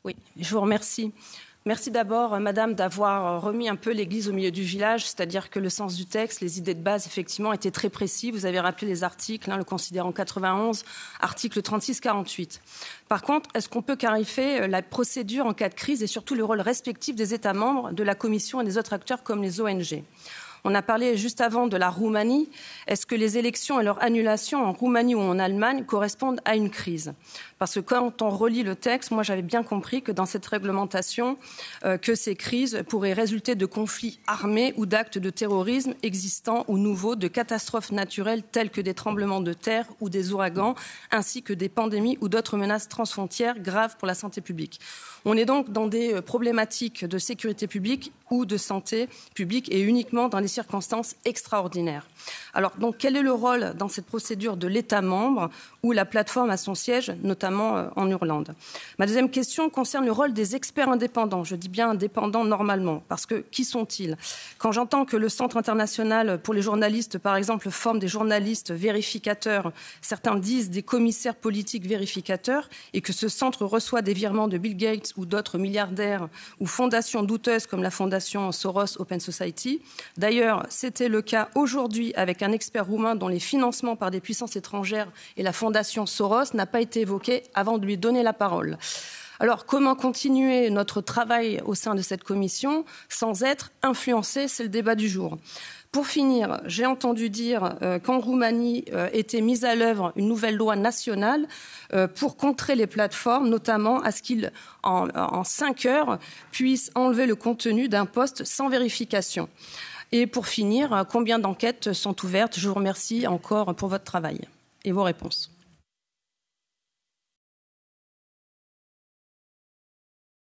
Oui, je vous remercie. Merci d'abord, Madame, d'avoir remis un peu l'église au milieu du village, c'est-à-dire que le sens du texte, les idées de base, effectivement, étaient très précis. Vous avez rappelé les articles, le considérant 91, article 36-48. Par contre, est-ce qu'on peut clarifier la procédure en cas de crise et surtout le rôle respectif des États membres, de la Commission et des autres acteurs comme les ONG ? On a parlé juste avant de la Roumanie. Est-ce que les élections et leur annulation en Roumanie ou en Allemagne correspondent à une crise ? Parce que quand on relit le texte, moi j'avais bien compris que dans cette réglementation, que ces crises pourraient résulter de conflits armés ou d'actes de terrorisme existants ou nouveaux, de catastrophes naturelles telles que des tremblements de terre ou des ouragans, ainsi que des pandémies ou d'autres menaces transfrontières graves pour la santé publique. On est donc dans des problématiques de sécurité publique ou de santé publique et uniquement dans des circonstances extraordinaires. Alors, donc, quel est le rôle dans cette procédure de l'État membre où la plateforme a son siège, notamment en Irlande ? Ma deuxième question concerne le rôle des experts indépendants. Je dis bien indépendants normalement, parce que qui sont-ils ? Quand j'entends que le Centre international pour les journalistes, par exemple, forme des journalistes vérificateurs, certains disent des commissaires politiques vérificateurs, et que ce centre reçoit des virements de Bill Gates ou d'autres milliardaires ou fondations douteuses comme la fondation Soros Open Society. D'ailleurs, c'était le cas aujourd'hui avec un expert roumain dont les financements par des puissances étrangères et la fondation Soros n'a pas été évoqué avant de lui donner la parole. Alors, comment continuer notre travail au sein de cette commission sans être influencé ? C'est le débat du jour. Pour finir, j'ai entendu dire qu'en Roumanie était mise à l'œuvre une nouvelle loi nationale pour contrer les plateformes, notamment à ce qu'ils, en 5 heures, puissent enlever le contenu d'un post sans vérification. Et pour finir, combien d'enquêtes sont ouvertes ? Je vous remercie encore pour votre travail et vos réponses.